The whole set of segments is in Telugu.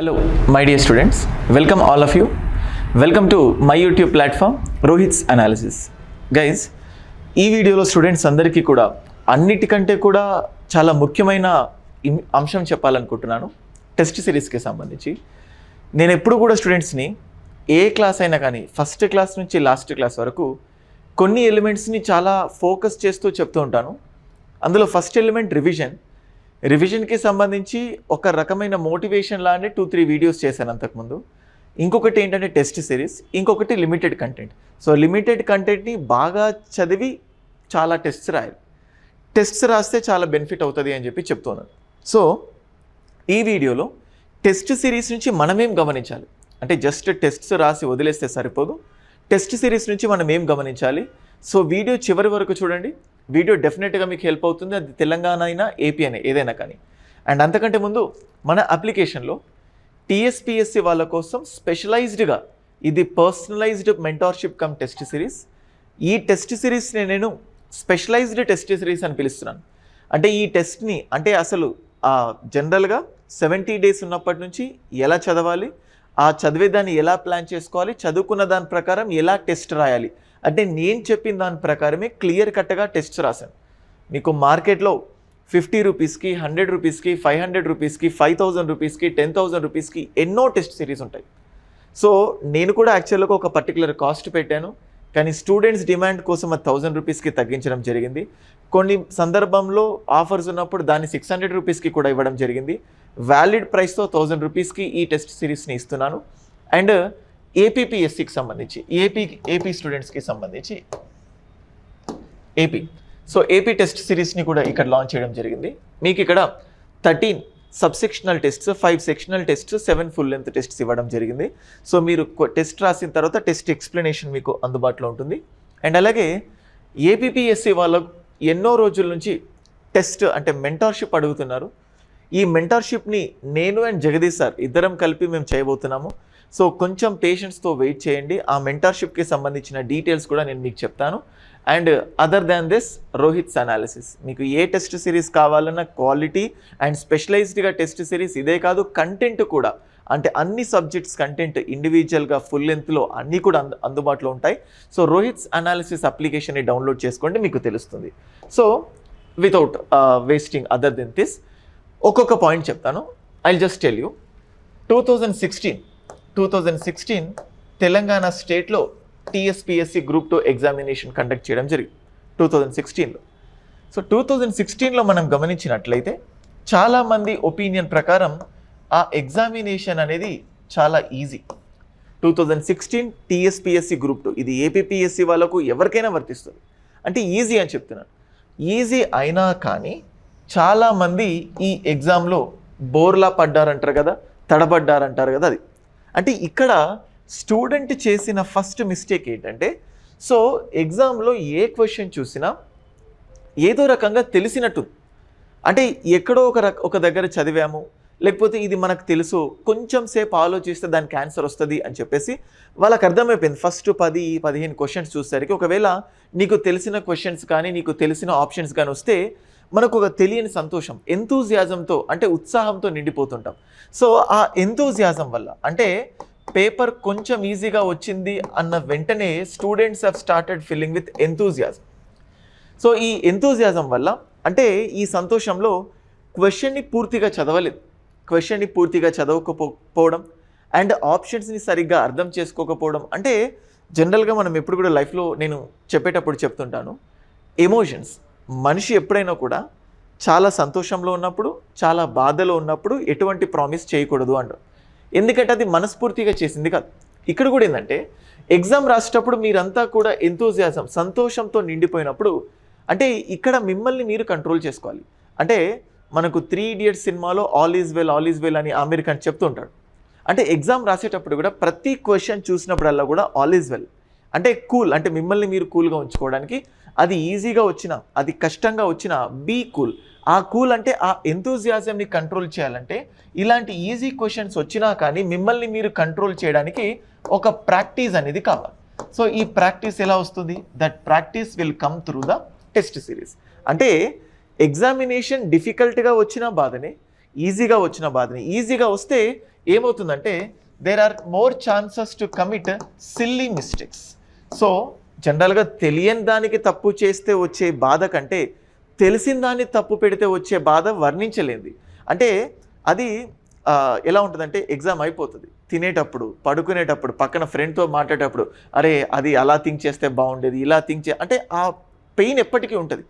Hello, my dear students. Welcome all of you. Welcome to my YouTube platform, Rohit's Analysis. Guys, ఈ వీడియోలో స్టూడెంట్స్ అందరికీ కూడా అన్నిటికంటే కూడా చాలా ముఖ్యమైన అంశం చెప్పాలనుకుంటున్నాను. టెస్ట్ సిరీస్కి సంబంధించి నేను ఎప్పుడు కూడా స్టూడెంట్స్ని ఏ క్లాస్ అయినా కానీ ఫస్ట్ క్లాస్ నుంచి లాస్ట్ క్లాస్ వరకు కొన్ని ఎలిమెంట్స్ని చాలా ఫోకస్ చేస్తూ చెప్తూ ఉంటాను. అందులో ఫస్ట్ ఎలిమెంట్ రివిజన్కి సంబంధించి ఒక రకమైన మోటివేషన్ లానే 2-3 వీడియోస్ చేశాను అంతకుముందు. ఇంకొకటి ఏంటంటే టెస్ట్ సిరీస్, ఇంకొకటి లిమిటెడ్ కంటెంట్. సో లిమిటెడ్ కంటెంట్ని బాగా చదివి చాలా టెస్ట్స్ రాయాలి. టెస్ట్స్ రాస్తే చాలా బెనిఫిట్ అవుతుంది అని చెప్పి చెప్తున్నాను. సో ఈ వీడియోలో టెస్ట్ సిరీస్ నుంచి మనమేం గమనించాలి అంటే జస్ట్ టెస్ట్స్ రాసి వదిలేస్తే సరిపోదు. టెస్ట్ సిరీస్ నుంచి మనం ఏం గమనించాలి. సో వీడియో చివరి వరకు చూడండి. వీడియో డెఫినెట్గా మీకు హెల్ప్ అవుతుంది. అది తెలంగాణ అయినా ఏపీ అయినా ఏదైనా కానీ. అండ్ అంతకంటే ముందు మన అప్లికేషన్లో టీఎస్పీఎస్సీ వాళ్ళ కోసం స్పెషలైజ్డ్గా ఇది personalised mentorship come test series. ఈ టెస్ట్ సిరీస్ని నేను స్పెషలైజ్డ్ టెస్ట్ సిరీస్ అని పిలుస్తున్నాను. అంటే ఈ టెస్ట్ని అంటే అసలు జనరల్గా 70 డేస్ ఉన్నప్పటి నుంచి ఎలా చదవాలి, ఆ చదివేదాన్ని ఎలా ప్లాన్ చేసుకోవాలి, చదువుకున్న దాని ప్రకారం ఎలా టెస్ట్ రాయాలి అంటే నేను చెప్పిన దాని ప్రకారమే క్లియర్ కట్గా టెస్ట్ రాశాను. మీకు మార్కెట్లో 50 రూపీస్కి, 100 రూపీస్కి, 500 రూపీస్కి, 5000 రూపీస్కి, 10,000 రూపీస్కి ఎన్నో టెస్ట్ సిరీస్ ఉంటాయి. సో నేను కూడా యాక్చువల్గా ఒక పర్టికులర్ కాస్ట్ పెట్టాను, కానీ స్టూడెంట్స్ డిమాండ్ కోసం అది 1000 రూపీస్కి తగ్గించడం జరిగింది. కొన్ని సందర్భంలో ఆఫర్స్ ఉన్నప్పుడు దాన్ని 600 రూపీస్కి కూడా ఇవ్వడం జరిగింది. వ్యాలిడ్ ప్రైస్తో 1000 రూపీస్కి ఈ టెస్ట్ సిరీస్ని ఇస్తున్నాను. అండ్ ఏపీపీఎస్సికి సంబంధించి ఏపీ స్టూడెంట్స్కి సంబంధించి ఏపీ టెస్ట్ సిరీస్ని కూడా ఇక్కడ లాంచ్ చేయడం జరిగింది. మీకు ఇక్కడ 13 subsectional tests, 5 sectional tests, 7 full length tests ఇవ్వడం జరిగింది. సో మీరు టెస్ట్ రాసిన తర్వాత టెస్ట్ ఎక్స్ప్లెనేషన్ మీకు అందుబాటులో ఉంటుంది. అండ్ అలాగే ఏపీపీఎస్సి వాళ్ళు ఎన్నో రోజుల నుంచి టెస్ట్ అంటే మెంటార్షిప్ అడుగుతున్నారు. ఈ మెంటార్షిప్ని నేను అండ్ జగదీష్ సార్ ఇద్దరం కలిపి మేము చేయబోతున్నాము. సో కొంచెం పేషెన్స్తో వెయిట్ చేయండి. ఆ మెంటార్షిప్కి సంబంధించిన డీటెయిల్స్ కూడా నేను మీకు చెప్తాను. And other than this Rohit's analysis, మీకు ఏ టెస్ట్ సిరీస్ కావాలన్నా క్వాలిటీ అండ్ స్పెషలైజ్డ్గా టెస్ట్ సిరీస్ ఇదే కాదు, కంటెంట్ కూడా అంటే అన్ని సబ్జెక్ట్స్ కంటెంట్ ఇండివిజువల్గా ఫుల్ లెంత్లో అన్నీ కూడా అందుబాటులో ఉంటాయి. సో రోహిత్స్ అనాలిసిస్ అప్లికేషన్ని డౌన్లోడ్ చేసుకోండి, మీకు తెలుస్తుంది. So without wasting other than this ఒక్కొక్క పాయింట్ చెప్తాను. I just tell you. 2016 Telangana స్టేట్లో టీఎస్పీఎస్సీ గ్రూప్ 2 ఎగ్జామినేషన్ కండక్ట్ చేయడం జరిగింది 2016లో. సో 2016లో మనం గమనించినట్లయితే చాలామంది ఒపీనియన్ ప్రకారం ఆ ఎగ్జామినేషన్ అనేది చాలా ఈజీ. 2016 టీఎస్పీఎస్సీ గ్రూప్ 2 ఇది ఏపీపీఎస్సీ వాళ్ళకు ఎవరికైనా వర్తిస్తుంది. అంటే ఈజీ అని చెప్తున్నాను. ఈజీ అయినా కానీ చాలామంది ఈ ఎగ్జామ్లో బోర్లా పడ్డారంటారు కదా, తడబడ్డారంటారు కదా. అది అంటే ఇక్కడ స్టూడెంట్ చేసిన ఫస్ట్ మిస్టేక్ ఏంటంటే, సో ఎగ్జామ్లో ఏ క్వశ్చన్ చూసినా ఏదో రకంగా తెలిసినట్టు అంటే ఎక్కడో ఒక దగ్గర చదివాము, లేకపోతే ఇది మనకు తెలుసు, కొంచెం సేపు ఆలోచిస్తే దానికి ఆన్సర్ వస్తుంది అని చెప్పేసి వాళ్ళకి అర్థమైపోయింది. ఫస్ట్ 10-15 క్వశ్చన్స్ చూసేసరికి ఒకవేళ నీకు తెలిసిన క్వశ్చన్స్ కానీ నీకు తెలిసిన ఆప్షన్స్ కానీ వస్తే మనకు ఒక తెలియని సంతోషం, ఎంతూజియాజంతో అంటే ఉత్సాహంతో నిండిపోతుంటాం. సో ఆ ఎంతూజియాజం వల్ల అంటే పేపర్ కొంచెం ఈజీగా వచ్చింది అన్న వెంటనే students have started feeling with enthusiasm. So ఈ ఎంతూజియాజం వల్ల అంటే ఈ సంతోషంలో క్వశ్చన్ని పూర్తిగా చదవలేదు, క్వశ్చన్ని పూర్తిగా చదవకపోవడం అండ్ ఆప్షన్స్ని సరిగ్గా అర్థం చేసుకోకపోవడం. అంటే జనరల్గా మనం ఎప్పుడు కూడా లైఫ్లో నేను చెప్పేటప్పుడు చెప్తుంటాను, ఎమోషన్స్ మనిషి ఎప్పుడైనా కూడా చాలా సంతోషంలో ఉన్నప్పుడు, చాలా బాధలో ఉన్నప్పుడు ఎటువంటి ప్రామిస్ చేయకూడదు అంటారు. ఎందుకంటే అది మనస్ఫూర్తిగా చేసింది కాదు. ఇక్కడ కూడా ఏంటంటే ఎగ్జామ్ రాసేటప్పుడు మీరంతా కూడా ఎంతూజియాజం సంతోషంతో నిండిపోయినప్పుడు అంటే ఇక్కడ మిమ్మల్ని మీరు కంట్రోల్ చేసుకోవాలి. అంటే మనకు 3 Idiots సినిమాలో ఆల్ ఈజ్ వెల్ అని ఆమిర్ ఖాన్ చెప్తుంటాడు. అంటే ఎగ్జామ్ రాసేటప్పుడు కూడా ప్రతి క్వశ్చన్ చూసినప్పుడల్లా కూడా ఆల్ ఈజ్ వెల్ అంటే కూల్, అంటే మిమ్మల్ని మీరు కూల్గా ఉంచుకోవడానికి అది ఈజీగా వచ్చినా అది కష్టంగా వచ్చినా బీ కూల్. ఆ కూల్ అంటే ఆ ఎంతూజియాజంని కంట్రోల్ చేయాలంటే ఇలాంటి ఈజీ క్వశ్చన్స్ వచ్చినా కానీ మిమ్మల్ని మీరు కంట్రోల్ చేయడానికి ఒక ప్రాక్టీస్ అనేది కావాలి. సో ఈ ప్రాక్టీస్ ఎలా వస్తుంది? That practice will come through the test series. అంటే ఎగ్జామినేషన్ డిఫికల్ట్గా వచ్చినా బాధనే, ఈజీగా వచ్చిన బాధని. ఈజీగా వస్తే ఏమవుతుందంటే there are more chances to commit silly mistakes. So జనరల్గా తెలియని దానికి తప్పు చేస్తే వచ్చే బాధ కంటే తెలిసిన దాన్ని తప్పు పెడితే వచ్చే బాధ వర్ణించలేంది. అంటే అది ఎలా ఉంటుందంటే ఎగ్జామ్ అయిపోతుంది, తినేటప్పుడు, పడుకునేటప్పుడు, పక్కన ఫ్రెండ్తో మాట్లాడేటప్పుడు, అరే అది అలా థింక్ చేస్తే బాగుండేది, ఇలా థింక్ అంటే ఆ పెయిన్ ఎప్పటికీ ఉంటుంది.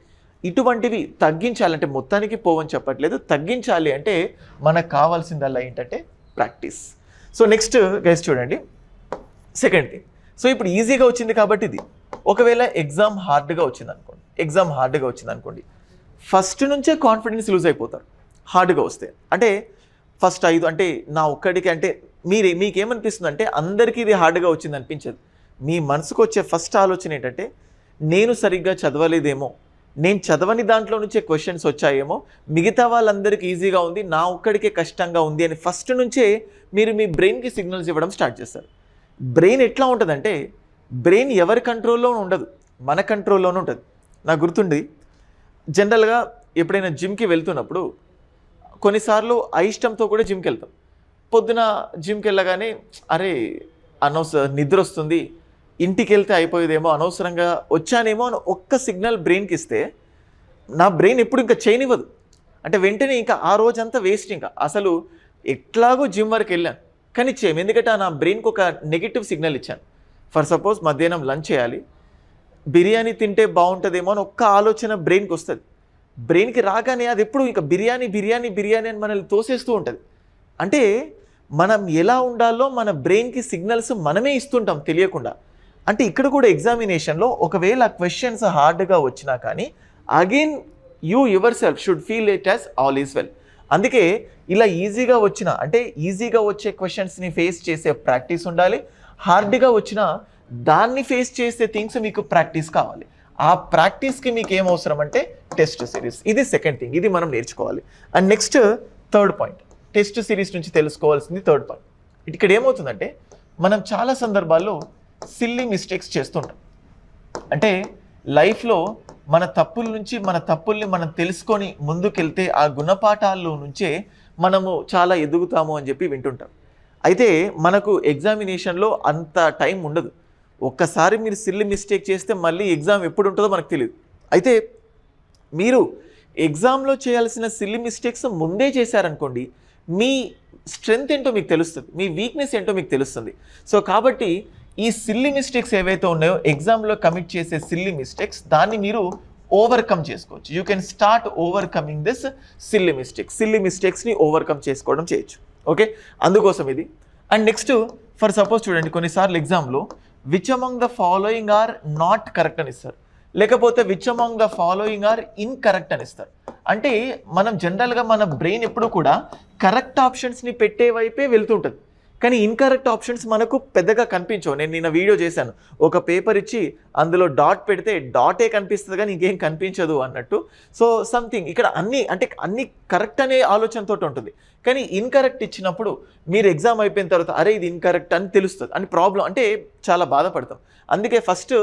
ఇటువంటివి తగ్గించాలంటే, మొత్తానికి పోవని చెప్పట్లేదు, తగ్గించాలి అంటే మనకు కావాల్సిందల్లా ఏంటంటే ప్రాక్టీస్. సో నెక్స్ట్ గైస్ చూడండి, సెకండ్ థింగ్. సో ఇప్పుడు ఈజీగా వచ్చింది కాబట్టి ఇది. ఒకవేళ ఎగ్జామ్ హార్డ్గా వచ్చింది అనుకోండి, ఫస్ట్ నుంచే కాన్ఫిడెన్స్ లూజ్ అయిపోతారు హార్డ్గా వస్తే. అంటే ఫస్ట్ 5 అంటే నా ఒక్కడికి అంటే మీకేమనిపిస్తుంది అంటే అందరికీ ఇది హార్డ్గా వచ్చింది అనిపించదు. మీ మనసుకు వచ్చే ఫస్ట్ ఆలోచన ఏంటంటే నేను సరిగ్గా చదవలేదేమో, నేను చదవని దాంట్లో నుంచే క్వశ్చన్స్ వచ్చాయేమో, మిగతా వాళ్ళందరికీ ఈజీగా ఉంది, నా ఒక్కడికే కష్టంగా ఉంది అని ఫస్ట్ నుంచే మీరు మీ బ్రెయిన్కి సిగ్నల్స్ ఇవ్వడం స్టార్ట్ చేస్తారు. బ్రెయిన్ ఎట్లా ఉంటుందంటే, బ్రెయిన్ ఎవరి కంట్రోల్లోనూ ఉండదు, మన కంట్రోల్లోనూ ఉంటుంది. నాకు గుర్తుంది, జనరల్గా ఎప్పుడైనా జిమ్కి వెళ్తున్నప్పుడు కొన్నిసార్లు అయిష్టంతో కూడా జిమ్కి వెళ్తాం. పొద్దున జిమ్కి వెళ్ళగానే అరే నిద్ర వస్తుంది, ఇంటికి వెళ్తే అయిపోయేదేమో, అనవసరంగా వచ్చానేమో అని ఒక్క సిగ్నల్ బ్రెయిన్కి ఇస్తే నా బ్రెయిన్ ఎప్పుడు ఇంకా చేయనివ్వదు. అంటే వెంటనే ఇంకా ఆ రోజంతా వేస్ట్. ఇంకా అసలు ఎట్లాగో జిమ్ వరకు వెళ్ళాను కానీ చేయము, ఎందుకంటే నా బ్రెయిన్కి ఒక నెగిటివ్ సిగ్నల్ ఇచ్చాను. ఫర్ సపోజ్ మధ్యాహ్నం లంచ్ చేయాలి, బిర్యానీ తింటే బాగుంటుందేమో అని ఒక్క ఆలోచన బ్రెయిన్కి వస్తుంది. బ్రెయిన్కి రాగానే అది ఎప్పుడు ఇంకా బిర్యానీ అని మనల్ని తోసేస్తూ ఉంటుంది. అంటే మనం ఎలా ఉండాలో మన బ్రెయిన్కి సిగ్నల్స్ మనమే ఇస్తుంటాం తెలియకుండా. అంటే ఇక్కడ కూడా ఎగ్జామినేషన్లో ఒకవేళ క్వశ్చన్స్ హార్డ్గా వచ్చినా కానీ again your self should feel it as all is well. అందుకే ఇలా ఈజీగా వచ్చే క్వశ్చన్స్ని ఫేస్ చేసే ప్రాక్టీస్ ఉండాలి. హార్డ్గా వచ్చినా దాన్ని ఫేస్ చేసే థింగ్స్ మీకు ప్రాక్టీస్ కావాలి. ఆ ప్రాక్టీస్కి మీకు ఏం అవసరం అంటే టెస్ట్ సిరీస్. ఇది సెకండ్ థింగ్, ఇది మనం నేర్చుకోవాలి. And next third point, test series నుంచి తెలుసుకోవాల్సింది థర్డ్ పాయింట్. ఇక్కడ ఏమవుతుందంటే మనం చాలా సందర్భాల్లో సిల్లీ మిస్టేక్స్ చేస్తుంటాం. అంటే లైఫ్లో మన తప్పుల్ని మనం తెలుసుకొని ముందుకెళ్తే ఆ గుణపాఠాల్లో నుంచే మనము చాలా ఎదుగుతాము అని చెప్పి వింటుంటాం. అయితే మనకు ఎగ్జామినేషన్లో అంత టైం ఉండదు. ఒక్కసారి మీరు సిల్లీ మిస్టేక్ చేస్తే మళ్ళీ ఎగ్జామ్ ఎప్పుడు ఉంటుందో మనకు తెలియదు. అయితే మీరు ఎగ్జామ్లో చేయాల్సిన సిల్లీ మిస్టేక్స్ ముందే చేశారనుకోండి, మీ స్ట్రెంగ్త్ ఏంటో మీకు తెలుస్తుంది, మీ వీక్నెస్ ఏంటో మీకు తెలుస్తుంది. సో కాబట్టి ఈ సిల్లీ మిస్టేక్స్ ఏవైతే ఉన్నాయో ఎగ్జామ్లో కమిట్ చేసే సిల్లీ మిస్టేక్స్, దాన్ని మీరు ఓవర్కమ్ చేసుకోవచ్చు. You can start overcoming this silly మిస్టేక్స్ని ఓవర్కమ్ చేసుకోవడం చేయొచ్చు. ఓకే, అందుకోసం ఇది. అండ్ నెక్స్ట్ ఫర్ సపోజ్ చూడండి, కొన్నిసార్లు ఎగ్జామ్లో which among the following are not correct అని ఇస్తారు, లేకపోతే which among the following are incorrect అని ఇస్తారు. అంటే మనం జనరల్గా మన బ్రెయిన్ ఎప్పుడు కూడా కరెక్ట్ ఆప్షన్స్ని పెట్టే వైపే వెళ్తుంటుంది, కానీ ఇన్కరెక్ట్ ఆప్షన్స్ మనకు పెద్దగా కనిపించవు. నేను నిన్న వీడియో చేశాను, ఒక పేపర్ ఇచ్చి అందులో డాట్ పెడితే డాటే కనిపిస్తుంది కానీ ఇంకేం కనిపించదు అన్నట్టు. సో సంథింగ్ ఇక్కడ అన్ని కరెక్ట్ అనే ఆలోచనతో ఉంటుంది, కానీ ఇన్కరెక్ట్ ఇచ్చినప్పుడు మీరు ఎగ్జామ్ అయిపోయిన తర్వాత అరే ఇది ఇన్కరెక్ట్ అని తెలుస్తుంది అని ప్రాబ్లం, అంటే చాలా బాధపడతాం. అందుకే ఫస్ట్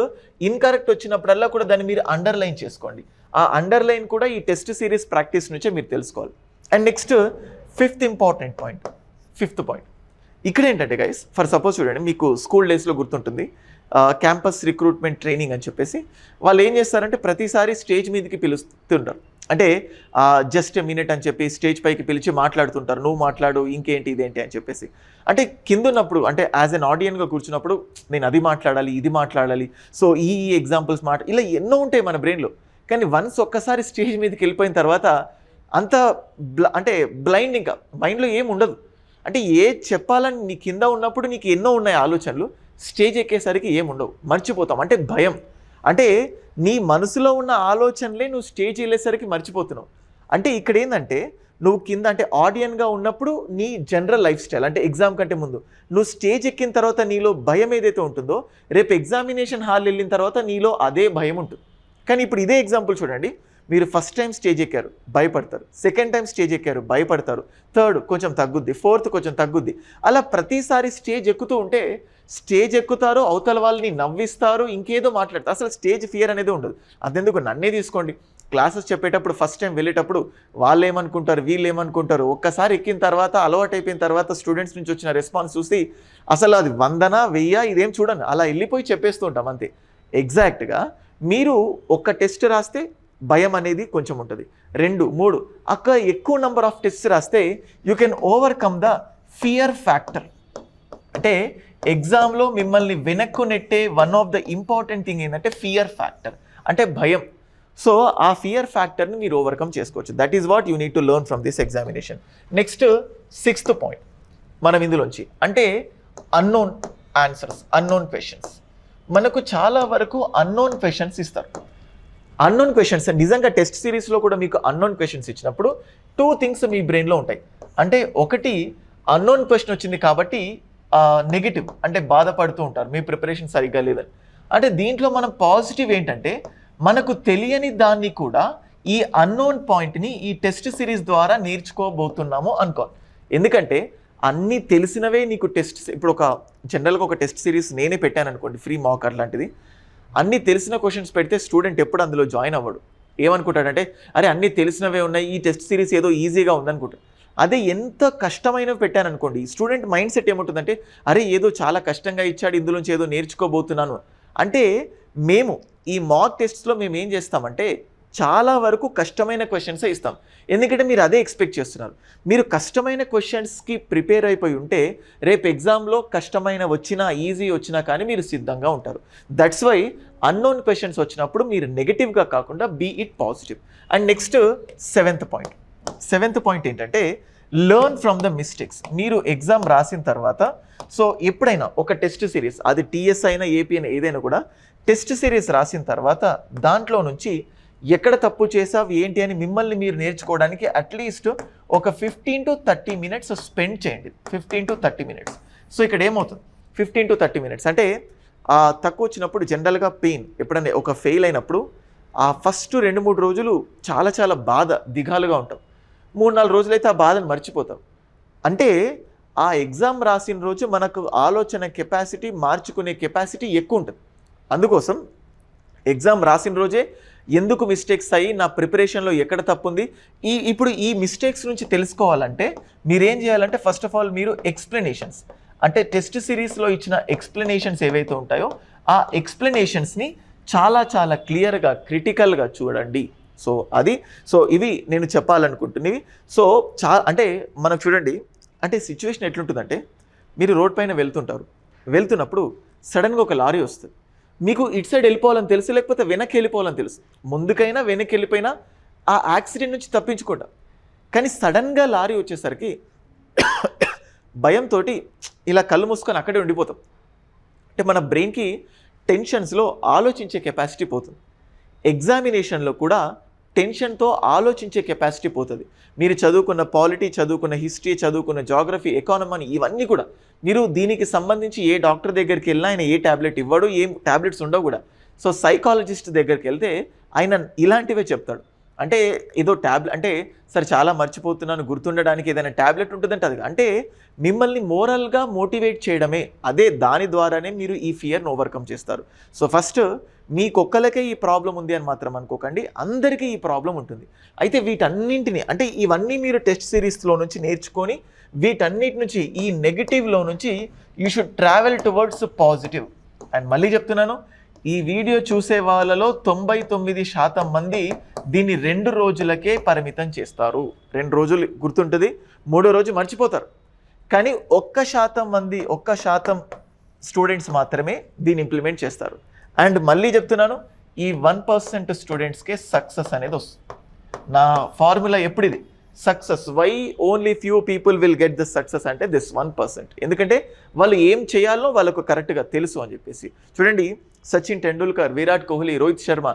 ఇన్కరెక్ట్ వచ్చినప్పుడల్లా కూడా దాన్ని మీరు అండర్లైన్ చేసుకోండి. ఆ అండర్లైన్ కూడా ఈ టెస్ట్ సిరీస్ ప్రాక్టీస్ నుంచే మీరు తెలుసుకోవాలి. అండ్ నెక్స్ట్ ఫిఫ్త్ పాయింట్ ఇక్కడ ఏంటంటే గైస్, ఫర్ సపోజ్ చూడండి, మీకు స్కూల్ డేస్లో గుర్తుంటుంది క్యాంపస్ రిక్రూట్మెంట్ ట్రైనింగ్ అని చెప్పేసి వాళ్ళు ఏం చేస్తారంటే ప్రతిసారి స్టేజ్ మీదకి పిలుస్తుంటారు. అంటే జస్ట్ మినిట్ అని చెప్పి స్టేజ్ పైకి పిలిచి మాట్లాడుతుంటారు, నువ్వు మాట్లాడు, ఇంకేంటి ఇదేంటి అని చెప్పేసి. అంటే కింద ఉన్నప్పుడు అంటే యాజ్ ఎన్ ఆడియన్గా కూర్చున్నప్పుడు నేను అది మాట్లాడాలి, ఇది మాట్లాడాలి, సో ఈ ఎగ్జాంపుల్స్ ఇలా ఎన్నో ఉంటాయి మన బ్రెయిన్లో. కానీ వన్స్ ఒక్కసారి స్టేజ్ మీదకి వెళ్ళిపోయిన తర్వాత అంత బ్లైండ్, ఇంకా మైండ్లో ఏం ఉండదు. అంటే చెప్పాలని నీ కింద ఉన్నప్పుడు నీకు ఎన్నో ఉన్నాయి ఆలోచనలు, స్టేజ్ ఎక్కేసరికి ఏముండవు, మర్చిపోతాం. అంటే భయం, అంటే నీ మనసులో ఉన్న ఆలోచనలే నువ్వు స్టేజ్ వెళ్ళేసరికి మర్చిపోతున్నావు. అంటే ఇక్కడ ఏంటంటే నువ్వు కింద అంటే ఆడియన్గా ఉన్నప్పుడు నీ జనరల్ లైఫ్ స్టైల్, అంటే ఎగ్జామ్ కంటే ముందు నువ్వు స్టేజ్ ఎక్కిన తర్వాత నీలో భయం ఏదైతే ఉంటుందో రేపు ఎగ్జామినేషన్ హాల్ వెళ్ళిన తర్వాత నీలో అదే భయం ఉంటుంది. కానీ ఇప్పుడు ఇదే ఎగ్జాంపుల్ చూడండి, మీరు ఫస్ట్ టైం స్టేజ్ ఎక్కారు, భయపడతారు, సెకండ్ టైం స్టేజ్ ఎక్కారు, భయపడతారు, థర్డ్ కొంచెం తగ్గుద్ది, ఫోర్త్ కొంచెం తగ్గుద్ది. అలా ప్రతిసారి స్టేజ్ ఎక్కుతూ ఉంటే స్టేజ్ ఎక్కుతారు, అవతల వాళ్ళని నవ్విస్తారు, ఇంకేదో మాట్లాడతారు, అసలు స్టేజ్ ఫియర్ అనేది ఉండదు. అదెందుకు, నన్నే తీసుకోండి, క్లాసెస్ చెప్పేటప్పుడు ఫస్ట్ టైం వెళ్ళేటప్పుడు వాళ్ళు ఏమనుకుంటారు వీళ్ళు ఏమనుకుంటారు, ఒక్కసారి ఎక్కిన తర్వాత అలవాటు అయిపోయిన తర్వాత స్టూడెంట్స్ నుంచి వచ్చిన రెస్పాన్స్ చూసి అసలు అది 100 1000 ఇదేం చూడండి, అలా వెళ్ళిపోయి చెప్పేస్తూ ఉంటాం అంతే. ఎగ్జాక్ట్గా మీరు ఒక టెస్ట్ రాస్తే భయం అనేది కొంచెం ఉంటుంది, 2 3 అక్కడ ఎక్కువ నెంబర్ ఆఫ్ టెస్ట్ రాస్తే you can overcome the fear factor. అంటే ఎగ్జామ్లో మిమ్మల్ని వెనక్కు నెట్టే one of the important thing ఏంటంటే ఫియర్ ఫ్యాక్టర్, అంటే భయం. సో ఆ ఫియర్ ఫ్యాక్టర్ని మీరు ఓవర్కమ్ చేసుకోవచ్చు. That is what you need to learn from this examination. Next 6th point మనం ఇందులోంచి అంటే అన్నోన్ ఆన్సర్స్, అన్నోన్ క్వశ్చన్స్. మనకు చాలా వరకు అన్నోన్ క్వశ్చన్స్ ఇస్తారు. అన్నోన్ క్వశ్చన్స్ నిజంగా టెస్ట్ సిరీస్లో కూడా మీకు అన్నోన్ క్వశ్చన్స్ ఇచ్చినప్పుడు 2 థింగ్స్ మీ బ్రెయిన్లో ఉంటాయి. అంటే ఒకటి అన్నోన్ క్వశ్చన్ వచ్చింది కాబట్టి నెగిటివ్, అంటే బాధపడుతూ ఉంటారు మీ ప్రిపరేషన్ సరిగ్గా లేదని. అంటే దీంట్లో మనం పాజిటివ్ ఏంటంటే మనకు తెలియని దాన్ని కూడా ఈ అన్నోన్ పాయింట్ని ఈ టెస్ట్ సిరీస్ ద్వారా నేర్చుకోబోతున్నాము అనుకోవాలి. ఎందుకంటే అన్నీ తెలిసినవే నీకు టెస్ట్, ఇప్పుడు ఒక జనరల్గా ఒక టెస్ట్ సిరీస్ నేనే పెట్టాను అనుకోండి, ఫ్రీ మాకర్ లాంటిది, అన్నీ తెలిసిన క్వశ్చన్స్ పెడితే స్టూడెంట్ ఎప్పుడు అందులో జాయిన్ అవ్వడు. ఏమనుకుంటాడంటే అరే అన్నీ తెలిసినవే ఉన్నాయి, ఈ టెస్ట్ సిరీస్ ఏదో ఈజీగా ఉందనుకుంటాడు. అదే ఎంత కష్టమైనవి పెట్టాను అనుకోండి, స్టూడెంట్ మైండ్ సెట్ ఏముంటుందంటే అరే ఏదో చాలా కష్టంగా ఇచ్చాడు, ఇందులోంచి ఏదో నేర్చుకోబోతున్నాను. అంటే మేము ఈ మాక్ టెస్ట్స్లో మేము ఏం చేస్తామంటే చాలా వరకు కష్టమైన క్వశ్చన్సే ఇస్తాం. ఎందుకంటే మీరు అదే ఎక్స్పెక్ట్ చేస్తున్నారు. మీరు కష్టమైన క్వశ్చన్స్కి ప్రిపేర్ అయిపోయి ఉంటే రేపు ఎగ్జామ్లో కష్టమైన వచ్చినా ఈజీ వచ్చినా కానీ మీరు సిద్ధంగా ఉంటారు. దట్స్ వై అన్నోన్ క్వశ్చన్స్ వచ్చినప్పుడు మీరు నెగిటివ్గా కాకుండా be it positive. And next 7th point ఏంటంటే లెర్న్ ఫ్రమ్ ద మిస్టేక్స్. మీరు ఎగ్జామ్ రాసిన తర్వాత సో ఎప్పుడైనా ఒక టెస్ట్ సిరీస్, అది టీఎస్ అయినా ఏపీ అయినా ఏదైనా కూడా టెస్ట్ సిరీస్ రాసిన తర్వాత దాంట్లో నుంచి ఎక్కడ తప్పు చేసావు ఏంటి అని మిమ్మల్ని మీరు నేర్చుకోవడానికి అట్లీస్ట్ ఒక 15 to 30 minutes స్పెండ్ చేయండి. 15 to 30 minutes. సో ఇక్కడ ఏమవుతుంది 15 to 30 minutes అంటే తక్కువ వచ్చినప్పుడు జనరల్గా పెయిన్, ఎప్పుడైనా ఒక ఫెయిల్ అయినప్పుడు ఆ ఫస్ట్ 2-3 రోజులు చాలా చాలా బాధ దిగాలుగా ఉంటాం. 3-4 రోజులైతే ఆ బాధను మర్చిపోతాం. అంటే ఆ ఎగ్జామ్ రాసిన రోజు మనకు ఆలోచన కెపాసిటీ, మార్చుకునే కెపాసిటీ ఎక్కువ ఉంటుంది. అందుకోసం ఎగ్జామ్ రాసిన రోజే ఎందుకు మిస్టేక్స్ అయ్యి, నా ప్రిపరేషన్లో ఎక్కడ తప్పుంది, ఇప్పుడు ఈ మిస్టేక్స్ నుంచి తెలుసుకోవాలంటే మీరేం చేయాలంటే ఫస్ట్ ఆఫ్ ఆల్ మీరు ఎక్స్ప్లెనేషన్స్, అంటే టెస్ట్ సిరీస్లో ఇచ్చిన ఎక్స్ప్లెనేషన్స్ ఏవైతే ఉంటాయో ఆ ఎక్స్ప్లెనేషన్స్ని చాలా చాలా క్లియర్గా క్రిటికల్గా చూడండి. సో ఇవి నేను చెప్పాలనుకుంటున్నవి. సో అంటే మనకు చూడండి, అంటే సిచ్యువేషన్ ఎట్లుంటుందంటే మీరు రోడ్ పైన వెళ్తున్నప్పుడు సడన్గా ఒక లారీ వస్తుంది. మీకు ఇటు సైడ్ వెళ్ళిపోవాలని తెలుసు, లేకపోతే వెనక్కి వెళ్ళిపోవాలని తెలుసు, ముందుకైనా వెనక్కి వెళ్ళిపోయినా ఆ యాక్సిడెంట్ నుంచి తప్పించుకుంటాం. కానీ సడన్గా లారీ వచ్చేసరికి భయంతో ఇలా కళ్ళు మూసుకొని అక్కడే ఉండిపోతాం. అంటే మన బ్రెయిన్కి టెన్షన్స్లో ఆలోచించే కెపాసిటీ పోతుంది. ఎగ్జామినేషన్లో కూడా టెన్షన్తో ఆలోచించే కెపాసిటీ పోతుంది. మీరు చదువుకున్న పాలిటీ, చదువుకున్న హిస్టరీ, చదువుకున్న జాగ్రఫీ, ఎకానమీ, ఇవన్నీ కూడా మీరు దీనికి సంబంధించి ఏ డాక్టర్ దగ్గరికి వెళ్ళినా ఆయన ఏ ట్యాబ్లెట్ ఇవ్వడు, ఏం ట్యాబ్లెట్స్ ఉండవు కూడా. సో సైకాలజిస్ట్ దగ్గరికి వెళ్తే ఆయన ఇలాంటివే చెప్తాడు. అంటే ఏదో ట్యాబ్లెట్ అంటే సరే చాలా మర్చిపోతున్నాను, గుర్తుండడానికి ఏదైనా ట్యాబ్లెట్ ఉంటుందంటే అది అంటే మిమ్మల్ని మోరల్గా మోటివేట్ చేయడమే, దాని ద్వారానే మీరు ఈ ఫియర్ను ఓవర్కమ్ చేస్తారు. సో ఫస్ట్ మీకొక్కలకే ఈ ప్రాబ్లం ఉంది అని మాత్రం అనుకోకండి, అందరికీ ఈ ప్రాబ్లం ఉంటుంది. అయితే వీటన్నింటినీ అంటే ఇవన్నీ మీరు టెస్ట్ సిరీస్లో నుంచి నేర్చుకొని వీటన్నిటి నుంచి ఈ నెగిటివ్లో నుంచి you should travel towards positive. And మళ్ళీ చెప్తున్నాను, ఈ వీడియో చూసే వాళ్ళలో 99% మంది దీన్ని 2 రోజులకే పరిమితం చేస్తారు. 2 రోజులు గుర్తుంటుంది, 3వ రోజు మర్చిపోతారు. కానీ 1% స్టూడెంట్స్ మాత్రమే దీన్ని ఇంప్లిమెంట్ చేస్తారు. అండ్ మళ్ళీ చెప్తున్నాను, ఈ 1% స్టూడెంట్స్కే సక్సెస్ అనేది వస్తుంది. నా ఫార్ములా ఎప్పుడు ఇది, success. Why only few people will get the success అంటే దిస్ 1%. ఎందుకంటే వాళ్ళు ఏం చేయాలో వాళ్ళకు కరెక్ట్గా తెలుసు అని చెప్పేసి. చూడండి, సచిన్ టెండూల్కర్, విరాట్ కోహ్లీ, రోహిత్ శర్మ,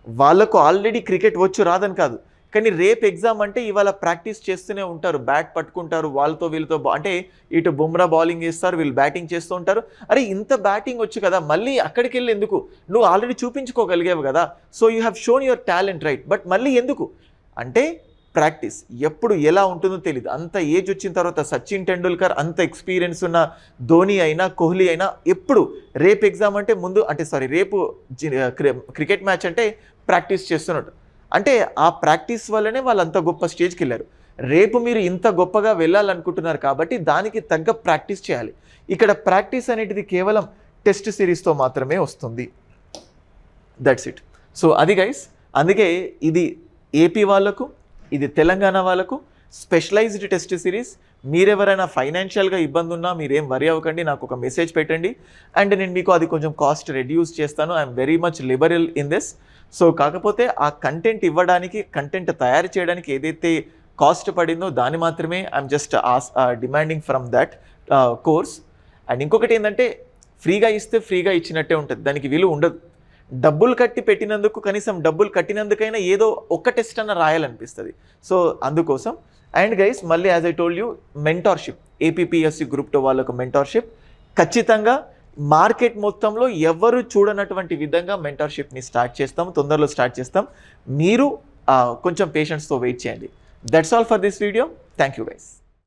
వాళ్ళకు ఆల్రెడీ క్రికెట్ వచ్చు రాదని కాదు, కానీ రేపు ఎగ్జామ్ అంటే ఇవాళ ప్రాక్టీస్ చేస్తూనే ఉంటారు, బ్యాట్ పట్టుకుంటారు, వాళ్ళతో వీళ్ళతో అంటే ఇటు బుమ్రా బౌలింగ్ చేస్తారు, వీళ్ళు బ్యాటింగ్ చేస్తూ ఉంటారు. అరే ఇంత బ్యాటింగ్ వచ్చు కదా, మళ్ళీ అక్కడికి వెళ్ళి ఎందుకు, నువ్వు ఆల్రెడీ చూపించుకోగలిగావు కదా, so you have shown your talent right, but మళ్ళీ ఎందుకు అంటే ప్రాక్టీస్. ఎప్పుడు ఎలా ఉంటుందో తెలియదు. అంత ఏజ్ వచ్చిన తర్వాత సచిన్ టెండూల్కర్, అంత ఎక్స్పీరియన్స్ ఉన్న ధోని అయినా కోహ్లీ అయినా ఎప్పుడు రేపు ఎగ్జామ్ అంటే ముందు అంటే రేపు క్రికెట్ మ్యాచ్ అంటే ప్రాక్టీస్ చేస్తున్నట్టు. అంటే ఆ ప్రాక్టీస్ వల్లనే వాళ్ళు అంత గొప్ప స్టేజ్కి వెళ్ళారు. రేపు మీరు ఇంత గొప్పగా వెళ్ళాలనుకుంటున్నారు కాబట్టి దానికి తగ్గ ప్రాక్టీస్ చేయాలి. ఇక్కడ ప్రాక్టీస్ అనేటిది కేవలం టెస్ట్ సిరీస్తో మాత్రమే వస్తుంది. That's it. సో అది గైస్, అందుకే ఇది ఏపీ వాళ్ళకు, ఇది తెలంగాణ వాళ్ళకు స్పెషలైజ్డ్ టెస్ట్ సిరీస్. మీరెవరైనా ఫైనాన్షియల్గా ఇబ్బంది ఉన్నా మీరేం వరి అవ్వకండి, నాకు ఒక మెసేజ్ పెట్టండి అండ్ నేను మీకు అది కొంచెం కాస్ట్ రెడ్యూస్ చేస్తాను. I'm very much liberal in this. So కాకపోతే ఆ కంటెంట్ ఇవ్వడానికి, కంటెంట్ తయారు చేయడానికి ఏదైతే కాస్ట్ పడిందో దాన్ని మాత్రమే I'm just demanding from that course. And ఇంకొకటి ఏంటంటే, ఫ్రీగా ఇస్తే ఫ్రీగా ఇచ్చినట్టే ఉంటుంది, దానికి విలువ ఉండదు. డబ్బులు కట్టి పెట్టినందుకు కనీసం డబ్బులు కట్టినందుకైనా ఏదో ఒక్క టెస్ట్ అన్న రాయాలనిపిస్తుంది. సో అందుకోసం. అండ్ గైస్, మళ్ళీ as I told you, mentorship, APPSC group 2 వాళ్ళకు మెంటార్షిప్ ఖచ్చితంగా మార్కెట్ మొత్తంలో ఎవరు చూడనటువంటి విధంగా మెంటార్షిప్ని స్టార్ట్ చేస్తాం, తొందరలో స్టార్ట్ చేస్తాం. మీరు కొంచెం పేషెన్స్తో వెయిట్ చేయండి. That's all for this video. Thank you guys.